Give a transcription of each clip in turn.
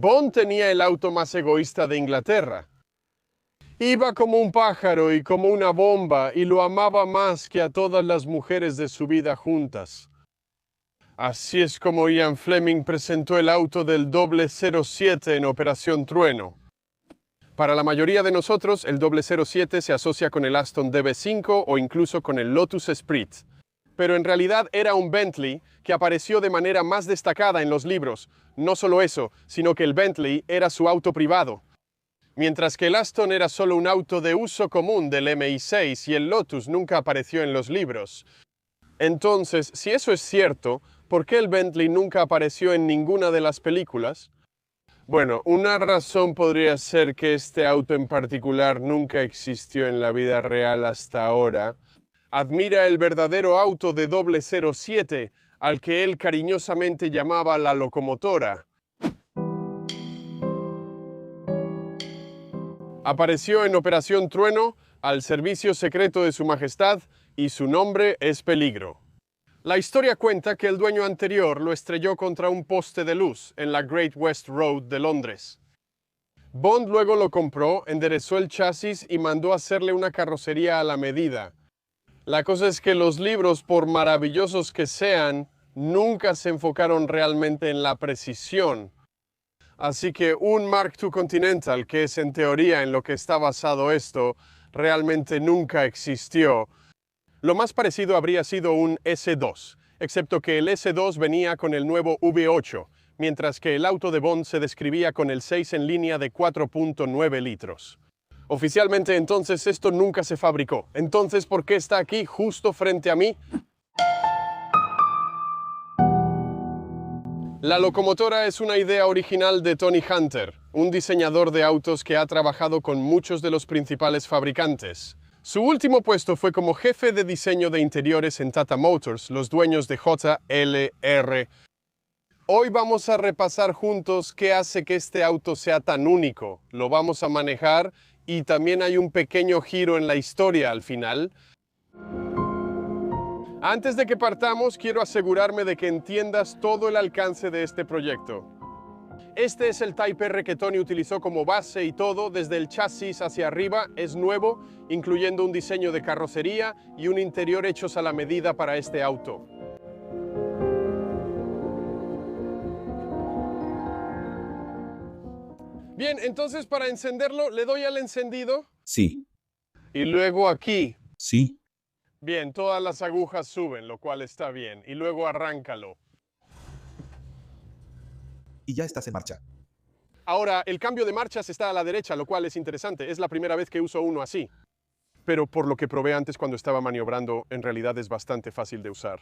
Bond tenía el auto más egoísta de Inglaterra. Iba como un pájaro y como una bomba y lo amaba más que a todas las mujeres de su vida juntas. Así es como Ian Fleming presentó el auto del 007 en Operación Trueno. Para la mayoría de nosotros, el 007 se asocia con el Aston DB5 o incluso con el Lotus Esprit. Pero en realidad era un Bentley que apareció de manera más destacada en los libros. No solo eso, sino que el Bentley era su auto privado. Mientras que el Aston era solo un auto de uso común del MI6 y el Lotus nunca apareció en los libros. Entonces, si eso es cierto, ¿por qué el Bentley nunca apareció en ninguna de las películas? Bueno, una razón podría ser que este auto en particular nunca existió en la vida real hasta ahora. Admira el verdadero auto de 007, al que él cariñosamente llamaba la locomotora. Apareció en Operación Trueno, al servicio secreto de Su Majestad, y su nombre es Peligro. La historia cuenta que el dueño anterior lo estrelló contra un poste de luz en la Great West Road de Londres. Bond luego lo compró, enderezó el chasis y mandó hacerle una carrocería a la medida. La cosa es que los libros, por maravillosos que sean, nunca se enfocaron realmente en la precisión. Así que un Mark II Continental, que es en teoría en lo que está basado esto, realmente nunca existió. Lo más parecido habría sido un S2, excepto que el S2 venía con el nuevo V8, mientras que el auto de Bond se describía con el 6 en línea de 4.9 litros. Oficialmente entonces esto nunca se fabricó. Entonces, ¿por qué está aquí justo frente a mí? La locomotora es una idea original de Tony Hunter, un diseñador de autos que ha trabajado con muchos de los principales fabricantes. Su último puesto fue como jefe de diseño de interiores en Tata Motors, los dueños de JLR. Hoy vamos a repasar juntos qué hace que este auto sea tan único. Lo vamos a manejar y también hay un pequeño giro en la historia al final. Antes de que partamos, quiero asegurarme de que entiendas todo el alcance de este proyecto. Este es el Type R que Tony utilizó como base y todo, desde el chasis hacia arriba, es nuevo, incluyendo un diseño de carrocería y un interior hechos a la medida para este auto. Bien, entonces para encenderlo, le doy al encendido. Sí. Y luego aquí. Sí. Bien, todas las agujas suben, lo cual está bien. Y luego arráncalo. Y ya estás en marcha. Ahora, el cambio de marchas está a la derecha, lo cual es interesante. Es la primera vez que uso uno así. Pero por lo que probé antes cuando estaba maniobrando, en realidad es bastante fácil de usar.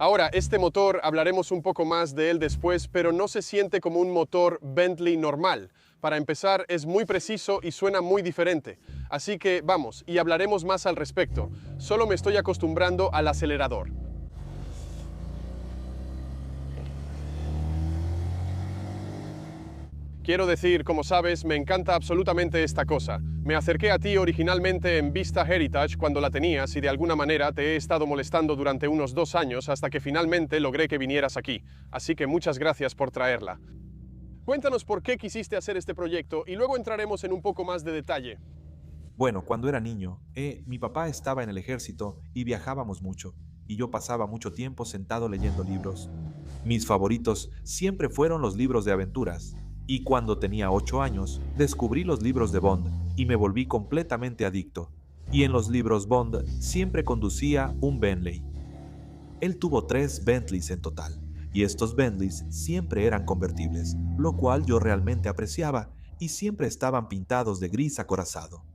Ahora, este motor, hablaremos un poco más de él después, pero no se siente como un motor Bentley normal. Para empezar, es muy preciso y suena muy diferente. Así que vamos, y hablaremos más al respecto. Solo me estoy acostumbrando al acelerador. Quiero decir, como sabes, me encanta absolutamente esta cosa. Me acerqué a ti originalmente en Vista Heritage cuando la tenías y de alguna manera te he estado molestando durante unos 2 años hasta que finalmente logré que vinieras aquí. Así que muchas gracias por traerla. Cuéntanos por qué quisiste hacer este proyecto y luego entraremos en un poco más de detalle. Bueno, cuando era niño, mi papá estaba en el ejército y viajábamos mucho, y yo pasaba mucho tiempo sentado leyendo libros. Mis favoritos siempre fueron los libros de aventuras. Y cuando tenía 8 años, descubrí los libros de Bond y me volví completamente adicto. Y en los libros Bond siempre conducía un Bentley. Él tuvo 3 Bentleys en total, y estos Bentleys siempre eran convertibles, lo cual yo realmente apreciaba, y siempre estaban pintados de gris acorazado.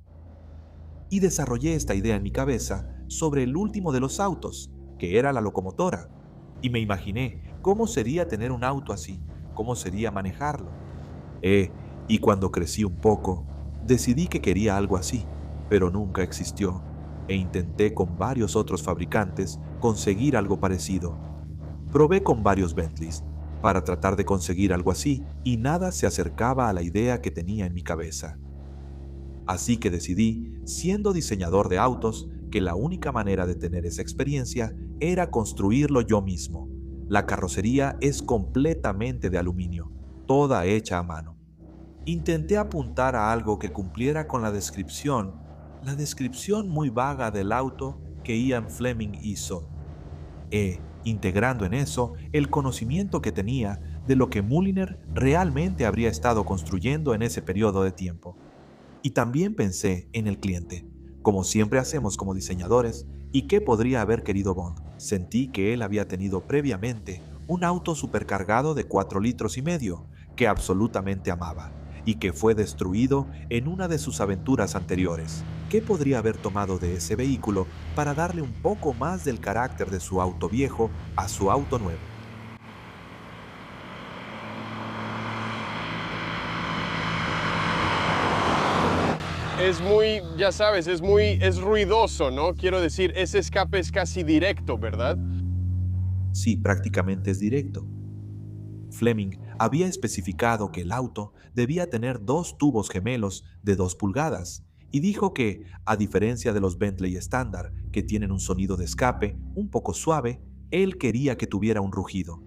Y desarrollé esta idea en mi cabeza sobre el último de los autos, que era la locomotora. Y me imaginé cómo sería tener un auto así, cómo sería manejarlo. Y cuando crecí un poco, decidí que quería algo así, pero nunca existió, e intenté con varios otros fabricantes conseguir algo parecido. Probé con varios Bentleys para tratar de conseguir algo así, y nada se acercaba a la idea que tenía en mi cabeza. Así que decidí, siendo diseñador de autos, que la única manera de tener esa experiencia era construirlo yo mismo. La carrocería es completamente de aluminio. toda hecha a mano. Intenté apuntar a algo que cumpliera con la descripción muy vaga del auto que Ian Fleming hizo, integrando en eso el conocimiento que tenía de lo que Mulliner realmente habría estado construyendo en ese periodo de tiempo. Y también pensé en el cliente, como siempre hacemos como diseñadores, y qué podría haber querido Bond. Sentí que él había tenido previamente un auto supercargado de 4,5 litros que absolutamente amaba y que fue destruido en una de sus aventuras anteriores. ¿Qué podría haber tomado de ese vehículo para darle un poco más del carácter de su auto viejo a su auto nuevo? Es muy, ya sabes, es ruidoso, ¿no? Quiero decir, ese escape es casi directo, ¿verdad? Sí, prácticamente es directo. Fleming había especificado que el auto debía tener 2 tubos gemelos de 2 pulgadas y dijo que, a diferencia de los Bentley estándar, que tienen un sonido de escape un poco suave, él quería que tuviera un rugido.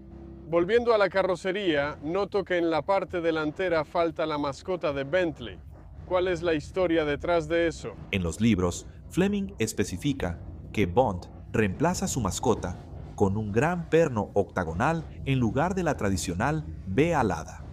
Volviendo a la carrocería, noto que en la parte delantera falta la mascota de Bentley. ¿Cuál es la historia detrás de eso? En los libros, Fleming especifica que Bond reemplaza su mascota con un gran perno octagonal en lugar de la tradicional B alada.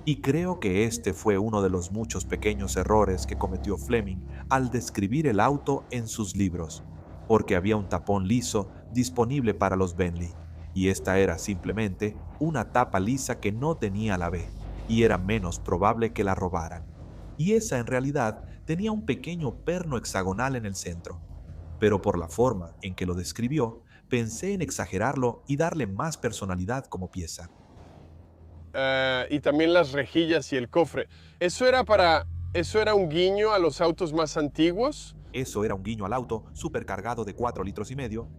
Y creo que este fue uno de los muchos pequeños errores que cometió Fleming al describir el auto en sus libros, porque había un tapón liso disponible para los Bentley, y esta era simplemente una tapa lisa que no tenía la B, y era menos probable que la robaran. Y esa en realidad tenía un pequeño perno hexagonal en el centro, pero por la forma en que lo describió, pensé en exagerarlo y darle más personalidad como pieza. Y también las rejillas y el cofre. ¿Eso era un guiño a los autos más antiguos? Eso era un guiño al auto supercargado de 4,5 litros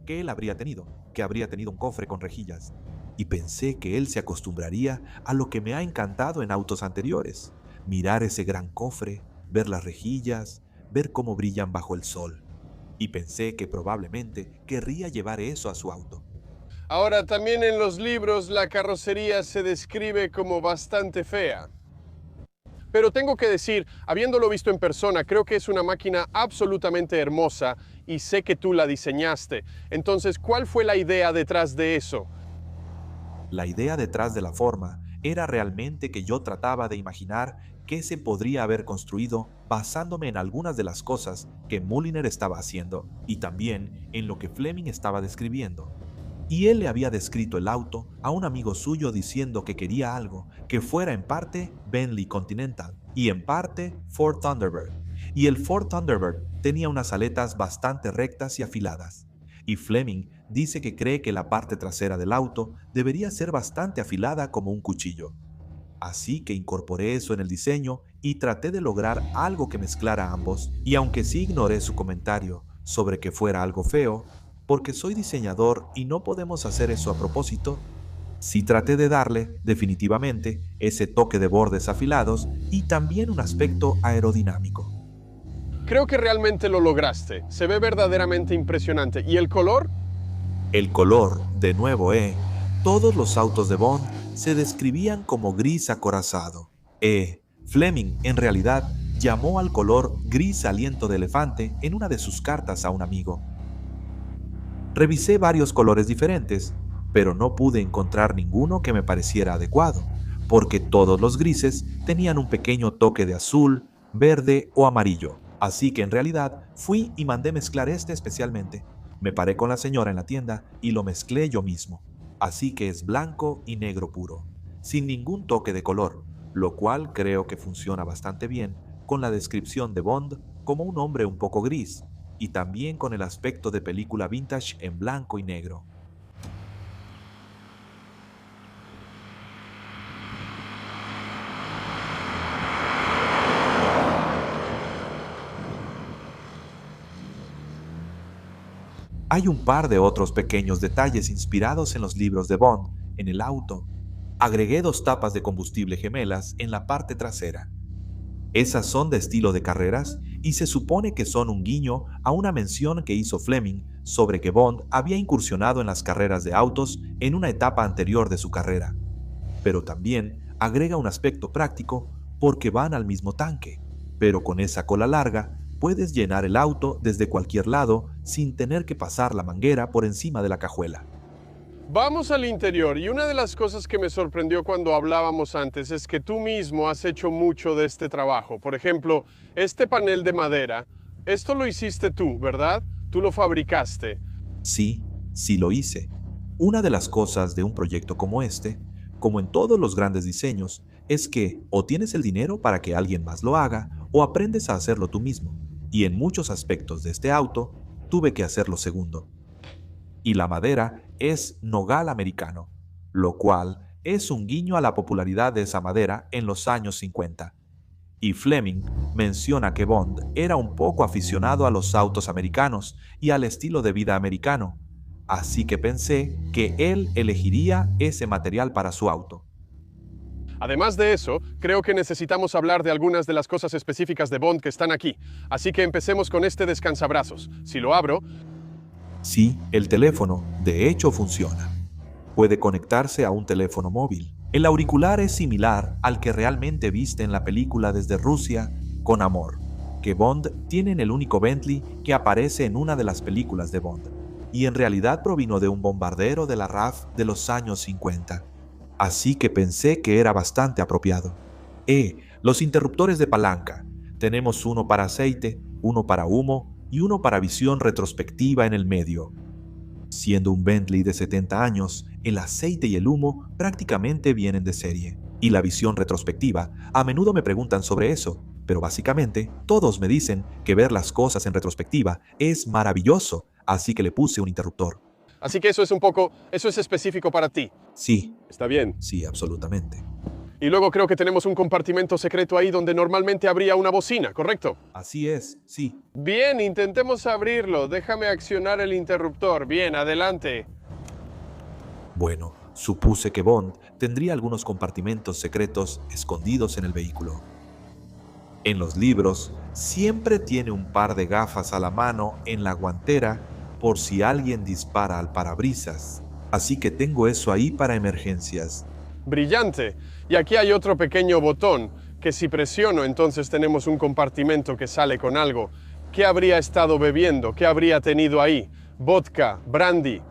que él habría tenido, que habría tenido un cofre con rejillas. Y pensé que él se acostumbraría a lo que me ha encantado en autos anteriores: mirar ese gran cofre, ver las rejillas, ver cómo brillan bajo el sol. Y pensé que probablemente querría llevar eso a su auto. Ahora, también en los libros la carrocería se describe como bastante fea. Pero tengo que decir, habiéndolo visto en persona, creo que es una máquina absolutamente hermosa y sé que tú la diseñaste. Entonces, ¿cuál fue la idea detrás de eso? La idea detrás de la forma era realmente que yo trataba de imaginar qué se podría haber construido basándome en algunas de las cosas que Mulliner estaba haciendo y también en lo que Fleming estaba describiendo. Y él le había descrito el auto a un amigo suyo diciendo que quería algo que fuera en parte Bentley Continental y en parte Ford Thunderbird. Y el Ford Thunderbird tenía unas aletas bastante rectas y afiladas. Y Fleming dice que cree que la parte trasera del auto debería ser bastante afilada como un cuchillo. Así que incorporé eso en el diseño y traté de lograr algo que mezclara ambos. Y aunque sí ignoré su comentario sobre que fuera algo feo, porque soy diseñador y no podemos hacer eso a propósito, sí traté de darle, definitivamente, ese toque de bordes afilados y también un aspecto aerodinámico. Creo que realmente lo lograste. Se ve verdaderamente impresionante. ¿Y el color? El color, de nuevo, todos los autos de Bond se describían como gris acorazado. Fleming, en realidad, llamó al color gris aliento de elefante en una de sus cartas a un amigo. Revisé varios colores diferentes, pero no pude encontrar ninguno que me pareciera adecuado, porque todos los grises tenían un pequeño toque de azul, verde o amarillo. Así que en realidad fui y mandé mezclar este especialmente. Me paré con la señora en la tienda y lo mezclé yo mismo. Así que es blanco y negro puro, sin ningún toque de color, lo cual creo que funciona bastante bien con la descripción de Bond como un hombre un poco gris, y también con el aspecto de película vintage en blanco y negro. Hay un par de otros pequeños detalles inspirados en los libros de Bond en el auto. Agregué 2 tapas de combustible gemelas en la parte trasera. Esas son de estilo de carreras y se supone que son un guiño a una mención que hizo Fleming sobre que Bond había incursionado en las carreras de autos en una etapa anterior de su carrera. Pero también agrega un aspecto práctico porque van al mismo tanque, pero con esa cola larga puedes llenar el auto desde cualquier lado sin tener que pasar la manguera por encima de la cajuela. Vamos al interior y una de las cosas que me sorprendió cuando hablábamos antes es que tú mismo has hecho mucho de este trabajo. Por ejemplo, este panel de madera, esto lo hiciste tú, ¿verdad? Tú lo fabricaste. Sí, sí lo hice. Una de las cosas de un proyecto como este, como en todos los grandes diseños, es que o tienes el dinero para que alguien más lo haga o aprendes a hacerlo tú mismo. Y en muchos aspectos de este auto, tuve que hacer lo segundo. Y la madera es nogal americano, lo cual es un guiño a la popularidad de esa madera en los años 50. Y Fleming menciona que Bond era un poco aficionado a los autos americanos y al estilo de vida americano, así que pensé que él elegiría ese material para su auto. Además de eso, creo que necesitamos hablar de algunas de las cosas específicas de Bond que están aquí. Así que empecemos con este descansabrazos. Si lo abro, Sí, el teléfono, de hecho, funciona. Puede conectarse a un teléfono móvil. El auricular es similar al que realmente viste en la película Desde Rusia, con Amor, que Bond tiene en el único Bentley que aparece en una de las películas de Bond, y en realidad provino de un bombardero de la RAF de los años 50. Así que pensé que era bastante apropiado. Los interruptores de palanca. Tenemos uno para aceite, uno para humo y uno para visión retrospectiva en el medio. Siendo un Bentley de 70 años, el aceite y el humo prácticamente vienen de serie. Y la visión retrospectiva, a menudo me preguntan sobre eso, pero básicamente todos me dicen que ver las cosas en retrospectiva es maravilloso, así que le puse un interruptor. así que eso es específico para ti. Sí, Está bien. sí, absolutamente. Y luego creo que tenemos un compartimento secreto ahí donde normalmente habría una bocina, ¿correcto? Así es, sí. Bien, intentemos abrirlo. Déjame accionar el interruptor. Bien, adelante. Bueno, supuse que Bond tendría algunos compartimentos secretos escondidos en el vehículo. En los libros, siempre tiene un par de gafas a la mano en la guantera por si alguien dispara al parabrisas. Así que tengo eso ahí para emergencias. Brillante. Y aquí hay otro pequeño botón que si presiono entonces tenemos un compartimento que sale con algo. ¿Qué habría estado bebiendo? ¿Qué habría tenido ahí? Vodka, brandy.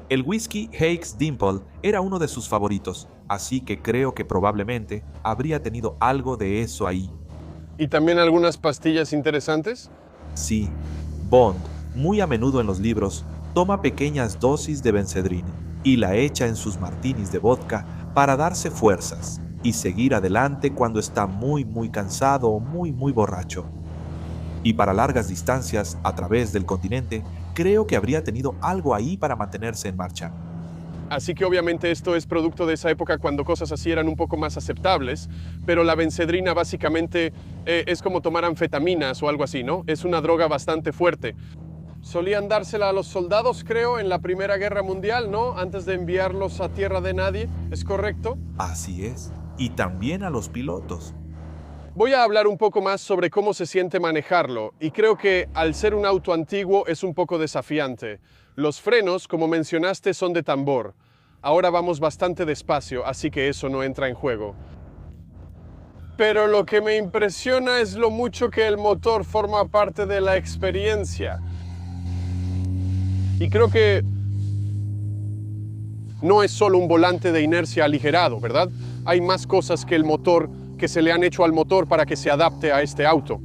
El whisky Hakes Dimple era uno de sus favoritos, así que creo que probablemente habría tenido algo de eso ahí. ¿Y también algunas pastillas interesantes? Sí, Bond, muy a menudo en los libros, toma pequeñas dosis de Benzedrine y la echa en sus martinis de vodka para darse fuerzas y seguir adelante cuando está muy cansado o muy borracho. Y para largas distancias a través del continente, creo que habría tenido algo ahí para mantenerse en marcha. Así que obviamente esto es producto de esa época cuando cosas así eran un poco más aceptables, pero la bencedrina básicamente es como tomar anfetaminas o algo así, ¿no? Es una droga bastante fuerte. Solían dársela a los soldados, creo, en la Primera Guerra Mundial, ¿no? Antes de enviarlos a tierra de nadie, ¿es correcto? Así es. Y también a los pilotos. Voy a hablar un poco más sobre cómo se siente manejarlo, y creo que al ser un auto antiguo es un poco desafiante. Los frenos, como mencionaste, son de tambor. Ahora vamos bastante despacio, así que eso no entra en juego. Pero lo que me impresiona es lo mucho que el motor forma parte de la experiencia. Y creo que no es solo un volante de inercia aligerado, ¿verdad? Hay más cosas que el motor que se le han hecho al motor para que se adapte a este auto.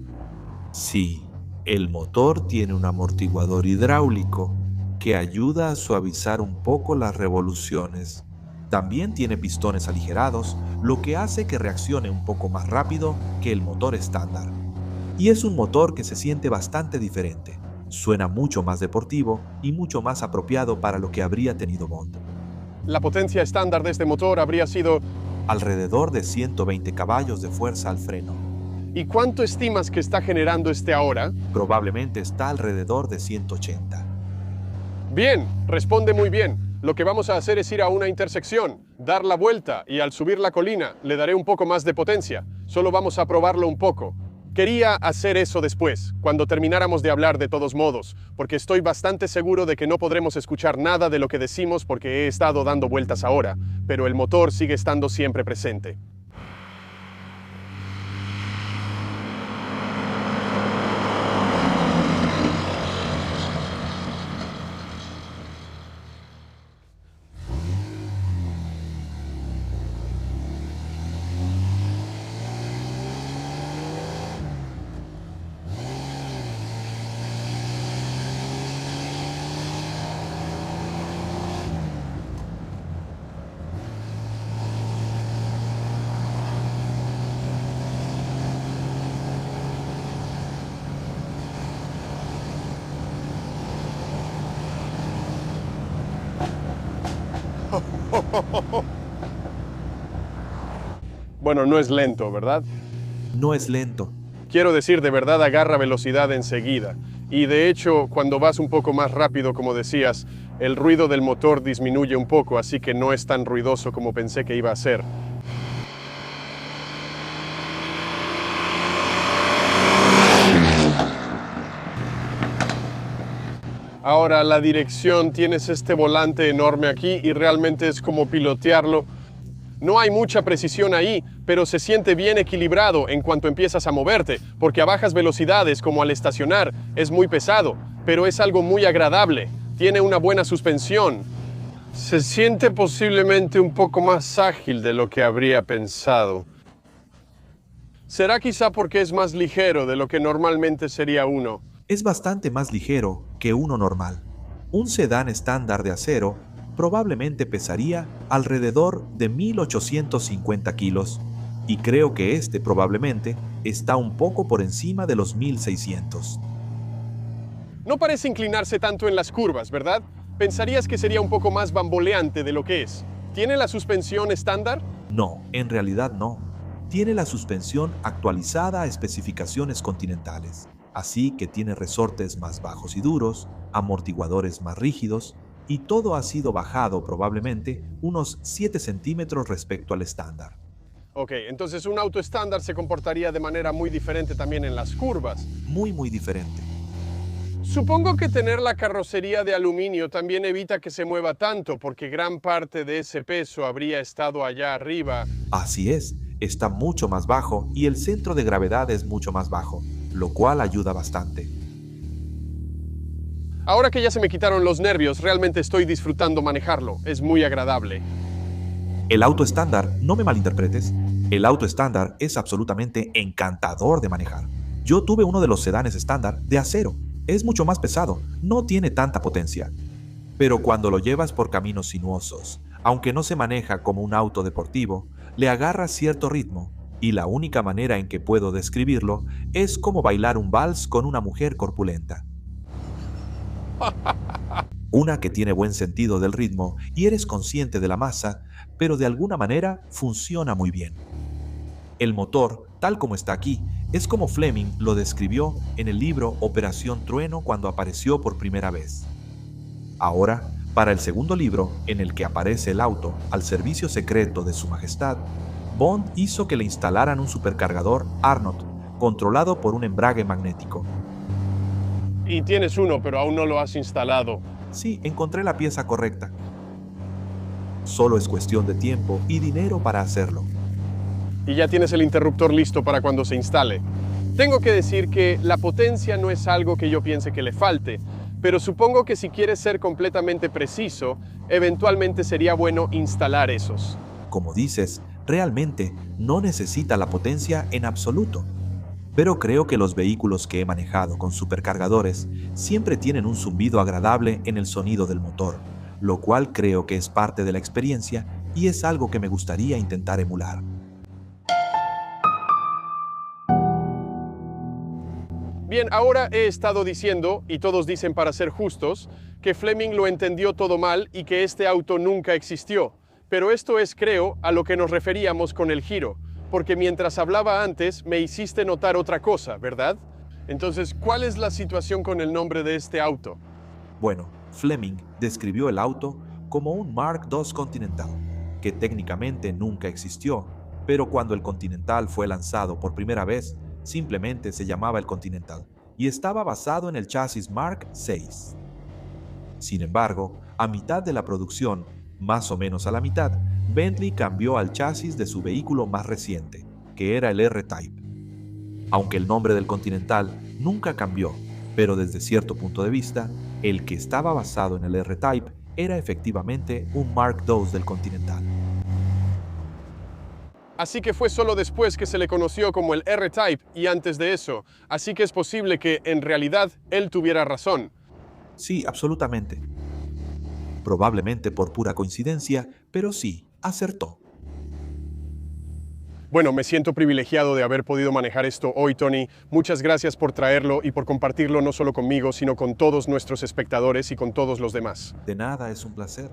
Sí, el motor tiene un amortiguador hidráulico que ayuda a suavizar un poco las revoluciones. También tiene pistones aligerados, lo que hace que reaccione un poco más rápido que el motor estándar. Y es un motor que se siente bastante diferente. Suena mucho más deportivo y mucho más apropiado para lo que habría tenido Bond. La potencia estándar de este motor habría sido... Alrededor de 120 caballos de fuerza al freno. ¿Y cuánto estimas que está generando este ahora? Probablemente está alrededor de 180. Bien, responde muy bien. Lo que vamos a hacer es ir a una intersección, dar la vuelta y al subir la colina le daré un poco más de potencia. Solo vamos a probarlo un poco. Quería hacer eso después, cuando termináramos de hablar de todos modos, porque estoy bastante seguro de que no podremos escuchar nada de lo que decimos porque he estado dando vueltas ahora, pero el motor sigue estando siempre presente. Bueno, no es lento, ¿verdad? No es lento. Quiero decir, de verdad agarra velocidad enseguida. Y de hecho, cuando vas un poco más rápido, como decías, el ruido del motor disminuye un poco, así que no es tan ruidoso como pensé que iba a ser. Ahora, la dirección, tienes este volante enorme aquí y realmente es como pilotearlo. No hay mucha precisión ahí, pero se siente bien equilibrado en cuanto empiezas a moverte, porque a bajas velocidades, como al estacionar, es muy pesado, pero es algo muy agradable. Tiene una buena suspensión. Se siente posiblemente un poco más ágil de lo que habría pensado. ¿Será quizá porque es más ligero de lo que normalmente sería uno? Es bastante más ligero que uno normal. Un sedán estándar de acero probablemente pesaría alrededor de 1850 kilos, y creo que este probablemente está un poco por encima de los 1600. No parece inclinarse tanto en las curvas, ¿verdad? Pensarías que sería un poco más bamboleante de lo que es. ¿Tiene la suspensión estándar? No, en realidad no. Tiene la suspensión actualizada a especificaciones continentales, así que tiene resortes más bajos y duros, amortiguadores más rígidos, y todo ha sido bajado probablemente unos 7 centímetros respecto al estándar. Ok, entonces un auto estándar se comportaría de manera muy diferente también en las curvas. Muy diferente. Supongo que tener la carrocería de aluminio también evita que se mueva tanto, porque gran parte de ese peso habría estado allá arriba. Así es, está mucho más bajo y el centro de gravedad es mucho más bajo, lo cual ayuda bastante. Ahora que ya se me quitaron los nervios, realmente estoy disfrutando manejarlo. Es muy agradable. El auto estándar, no me malinterpretes, el auto estándar es absolutamente encantador de manejar. Yo tuve uno de los sedanes estándar de acero. Es mucho más pesado, no tiene tanta potencia. Pero cuando lo llevas por caminos sinuosos, aunque no se maneja como un auto deportivo, le agarra cierto ritmo, y la única manera en que puedo describirlo es como bailar un vals con una mujer corpulenta. Una que tiene buen sentido del ritmo y eres consciente de la masa, pero de alguna manera funciona muy bien. El motor, tal como está aquí, es como Fleming lo describió en el libro Operación Trueno cuando apareció por primera vez. Ahora, para el segundo libro, en el que aparece el auto al servicio secreto de Su Majestad, Bond hizo que le instalaran un supercargador Arnold, controlado por un embrague magnético. Y tienes uno, pero aún no lo has instalado. Sí, encontré la pieza correcta. Solo es cuestión de tiempo y dinero para hacerlo. Y ya tienes el interruptor listo para cuando se instale. Tengo que decir que la potencia no es algo que yo piense que le falte, pero supongo que si quieres ser completamente preciso, eventualmente sería bueno instalar esos. Como dices, realmente no necesita la potencia en absoluto. Pero creo que los vehículos que he manejado con supercargadores siempre tienen un zumbido agradable en el sonido del motor, lo cual creo que es parte de la experiencia y es algo que me gustaría intentar emular. Bien, ahora he estado diciendo, y todos dicen para ser justos, que Fleming lo entendió todo mal y que este auto nunca existió. Pero esto es, creo, a lo que nos referíamos con el giro, porque mientras hablaba antes me hiciste notar otra cosa, ¿verdad? Entonces, ¿cuál es la situación con el nombre de este auto? Bueno, Fleming describió el auto como un Mark II Continental, que técnicamente nunca existió, pero cuando el Continental fue lanzado por primera vez, simplemente se llamaba el Continental y estaba basado en el chasis Mark VI. Sin embargo, a mitad de la producción, más o menos a la mitad, Bentley cambió al chasis de su vehículo más reciente, que era el R-Type. Aunque el nombre del Continental nunca cambió, pero desde cierto punto de vista, el que estaba basado en el R-Type era efectivamente un Mark II del Continental. Así que fue solo después que se le conoció como el R-Type y antes de eso, así que es posible que, en realidad, él tuviera razón. Sí, absolutamente. Probablemente por pura coincidencia, pero sí, acertó. Bueno, me siento privilegiado de haber podido manejar esto hoy, Tony. Muchas gracias por traerlo y por compartirlo no solo conmigo, sino con todos nuestros espectadores y con todos los demás. De nada, es un placer.